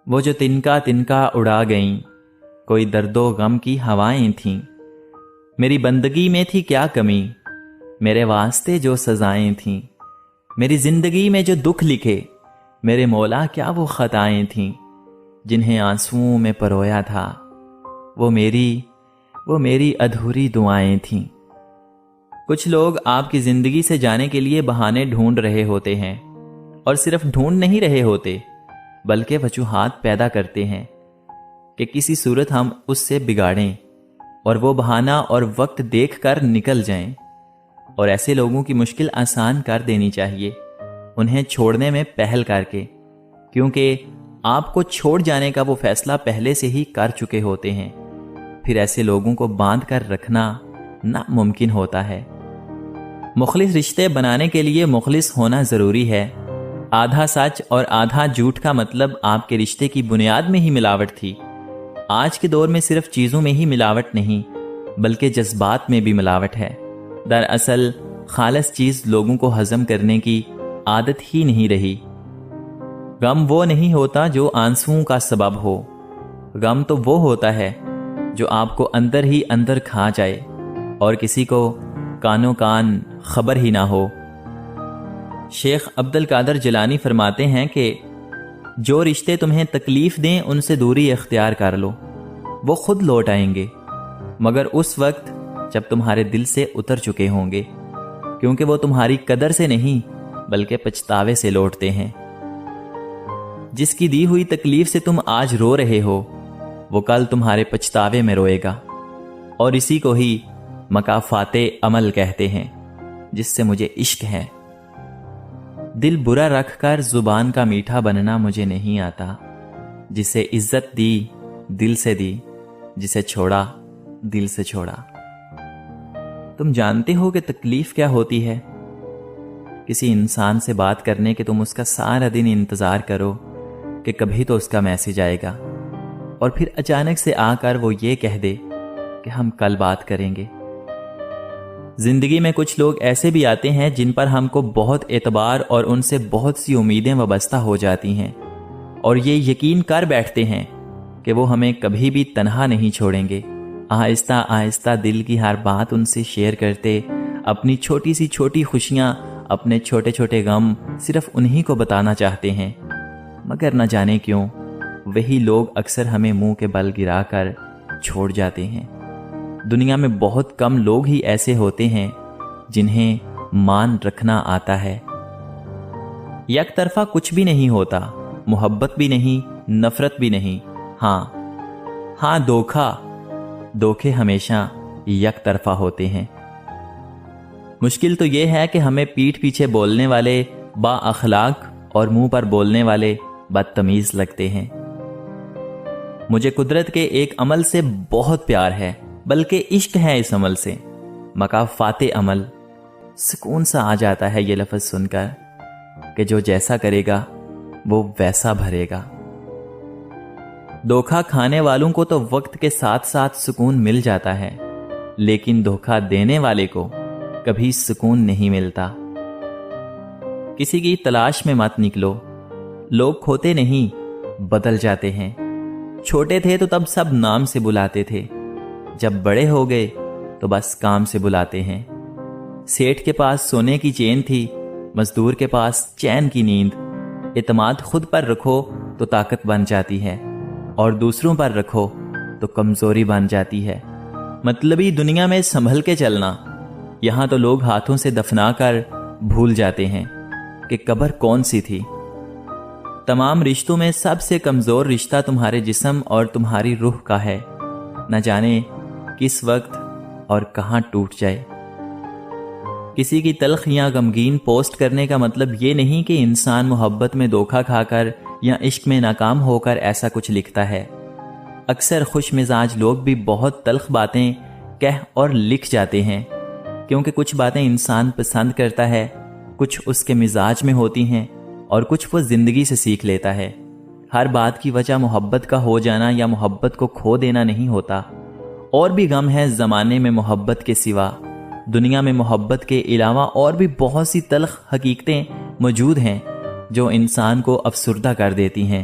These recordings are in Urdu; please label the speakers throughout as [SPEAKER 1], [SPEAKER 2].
[SPEAKER 1] وہ جو تنکا تنکا اڑا گئیں، کوئی درد و غم کی ہوائیں تھیں۔ میری بندگی میں تھی کیا کمی، میرے واسطے جو سزائیں تھیں۔ میری زندگی میں جو دکھ لکھے، میرے مولا کیا وہ خطائیں تھیں۔ جنہیں آنسوؤں میں پرویا تھا، وہ میری ادھوری دعائیں تھیں۔ کچھ لوگ آپ کی زندگی سے جانے کے لیے بہانے ڈھونڈ رہے ہوتے ہیں، اور صرف ڈھونڈ نہیں رہے ہوتے بلکہ وجوہات پیدا کرتے ہیں کہ کسی صورت ہم اس سے بگاڑیں اور وہ بہانہ اور وقت دیکھ کر نکل جائیں۔ اور ایسے لوگوں کی مشکل آسان کر دینی چاہیے، انہیں چھوڑنے میں پہل کر کے، کیونکہ آپ کو چھوڑ جانے کا وہ فیصلہ پہلے سے ہی کر چکے ہوتے ہیں۔ پھر ایسے لوگوں کو باندھ کر رکھنا ناممکن ہوتا ہے۔ مخلص رشتے بنانے کے لیے مخلص ہونا ضروری ہے۔ آدھا سچ اور آدھا جھوٹ کا مطلب آپ کے رشتے کی بنیاد میں ہی ملاوٹ تھی۔ آج کے دور میں صرف چیزوں میں ہی ملاوٹ نہیں بلکہ جذبات میں بھی ملاوٹ ہے۔ دراصل خالص چیز لوگوں کو ہضم کرنے کی عادت ہی نہیں رہی۔ غم وہ نہیں ہوتا جو آنسوؤں کا سبب ہو، غم تو وہ ہوتا ہے جو آپ کو اندر ہی اندر کھا جائے اور کسی کو کانوں کان خبر ہی نہ ہو۔ شیخ عبد القادر جیلانی فرماتے ہیں کہ جو رشتے تمہیں تکلیف دیں ان سے دوری اختیار کر لو، وہ خود لوٹ آئیں گے، مگر اس وقت جب تمہارے دل سے اتر چکے ہوں گے، کیونکہ وہ تمہاری قدر سے نہیں بلکہ پچھتاوے سے لوٹتے ہیں۔ جس کی دی ہوئی تکلیف سے تم آج رو رہے ہو، وہ کل تمہارے پچھتاوے میں روئے گا، اور اسی کو ہی مکافات عمل کہتے ہیں، جس سے مجھے عشق ہے۔ دل برا رکھ کر زبان کا میٹھا بننا مجھے نہیں آتا۔ جسے عزت دی دل سے دی، جسے چھوڑا دل سے چھوڑا۔ تم جانتے ہو کہ تکلیف کیا ہوتی ہے؟ کسی انسان سے بات کرنے کے تم اس کا سارا دن انتظار کرو کہ کبھی تو اس کا میسج آئے گا، اور پھر اچانک سے آ کر وہ یہ کہہ دے کہ ہم کل بات کریں گے۔ زندگی میں کچھ لوگ ایسے بھی آتے ہیں جن پر ہم کو بہت اعتبار اور ان سے بہت سی امیدیں وابستہ ہو جاتی ہیں، اور یہ یقین کر بیٹھتے ہیں کہ وہ ہمیں کبھی بھی تنہا نہیں چھوڑیں گے۔ آہستہ آہستہ دل کی ہر بات ان سے شیئر کرتے، اپنی چھوٹی سی چھوٹی خوشیاں، اپنے چھوٹے چھوٹے غم صرف انہی کو بتانا چاہتے ہیں، مگر نہ جانے کیوں وہی لوگ اکثر ہمیں منہ کے بل گرا کر چھوڑ جاتے ہیں۔ دنیا میں بہت کم لوگ ہی ایسے ہوتے ہیں جنہیں مان رکھنا آتا ہے۔ یک طرفہ کچھ بھی نہیں ہوتا، محبت بھی نہیں، نفرت بھی نہیں، ہاں دھوکے ہمیشہ یک طرفہ ہوتے ہیں۔ مشکل تو یہ ہے کہ ہمیں پیٹھ پیچھے بولنے والے با اخلاق اور منہ پر بولنے والے بدتمیز لگتے ہیں۔ مجھے قدرت کے ایک عمل سے بہت پیار ہے، بلکہ عشق ہے اس عمل سے، مکافات عمل۔ سکون سا آ جاتا ہے یہ لفظ سن کر کہ جو جیسا کرے گا وہ ویسا بھرے گا۔ دھوکا کھانے والوں کو تو وقت کے ساتھ ساتھ سکون مل جاتا ہے، لیکن دھوکا دینے والے کو کبھی سکون نہیں ملتا۔ کسی کی تلاش میں مت نکلو، لوگ کھوتے نہیں بدل جاتے ہیں۔ چھوٹے تھے تو تب سب نام سے بلاتے تھے، جب بڑے ہو گئے تو بس کام سے بلاتے ہیں۔ سیٹھ کے پاس سونے کی چین تھی، مزدور کے پاس چین کی نیند۔ اعتماد خود پر رکھو تو طاقت بن جاتی ہے، اور دوسروں پر رکھو تو کمزوری بن جاتی ہے۔ مطلبی دنیا میں سنبھل کے چلنا۔ یہاں تو لوگ ہاتھوں سے دفنا کر بھول جاتے ہیں کہ قبر کون سی تھی۔ تمام رشتوں میں سب سے کمزور رشتہ تمہارے جسم اور تمہاری روح کا ہے، نہ جانے کس وقت اور کہاں ٹوٹ جائے۔ کسی کی تلخ یا غمگین پوسٹ کرنے کا مطلب یہ نہیں کہ انسان محبت میں دھوکا کھا کر یا عشق میں ناکام ہو کر ایسا کچھ لکھتا ہے۔ اکثر خوش مزاج لوگ بھی بہت تلخ باتیں کہہ اور لکھ جاتے ہیں، کیونکہ کچھ باتیں انسان پسند کرتا ہے، کچھ اس کے مزاج میں ہوتی ہیں، اور کچھ وہ زندگی سے سیکھ لیتا ہے۔ ہر بات کی وجہ محبت کا ہو جانا یا محبت کو کھو دینا نہیں ہوتا۔ اور بھی غم ہے زمانے میں محبت کے سوا، دنیا میں محبت کے علاوہ اور بھی بہت سی تلخ حقیقتیں موجود ہیں جو انسان کو افسردہ کر دیتی ہیں۔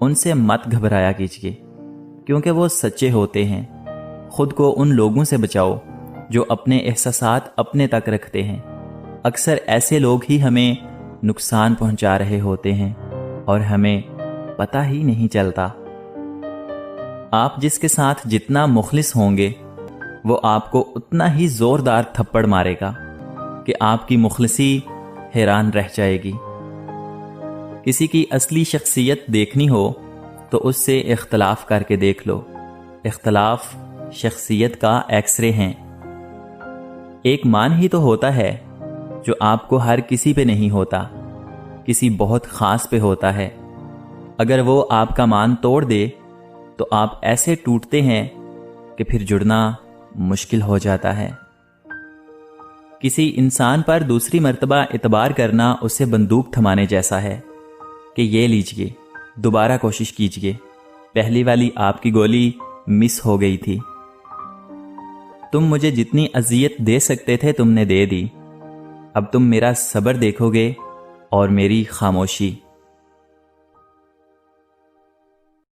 [SPEAKER 1] ان سے مت گھبرایا کیجیے، کیونکہ وہ سچے ہوتے ہیں۔ خود کو ان لوگوں سے بچاؤ جو اپنے احساسات اپنے تک رکھتے ہیں۔ اکثر ایسے لوگ ہی ہمیں نقصان پہنچا رہے ہوتے ہیں اور ہمیں پتہ ہی نہیں چلتا۔ آپ جس کے ساتھ جتنا مخلص ہوں گے وہ آپ کو اتنا ہی زوردار تھپڑ مارے گا کہ آپ کی مخلصی حیران رہ جائے گی۔ کسی کی اصلی شخصیت دیکھنی ہو تو اس سے اختلاف کر کے دیکھ لو۔ اختلاف شخصیت کا ایکس رے ہیں۔ ایک مان ہی تو ہوتا ہے جو آپ کو ہر کسی پہ نہیں ہوتا، کسی بہت خاص پہ ہوتا ہے۔ اگر وہ آپ کا مان توڑ دے تو آپ ایسے ٹوٹتے ہیں کہ پھر جڑنا مشکل ہو جاتا ہے۔ کسی انسان پر دوسری مرتبہ اعتبار کرنا اسے بندوق تھمانے جیسا ہے کہ یہ لیجئے، دوبارہ کوشش کیجئے، پہلی والی آپ کی گولی مس ہو گئی تھی۔ تم مجھے جتنی اذیت دے سکتے تھے تم نے دے دی، اب تم میرا صبر دیکھو گے اور میری خاموشی۔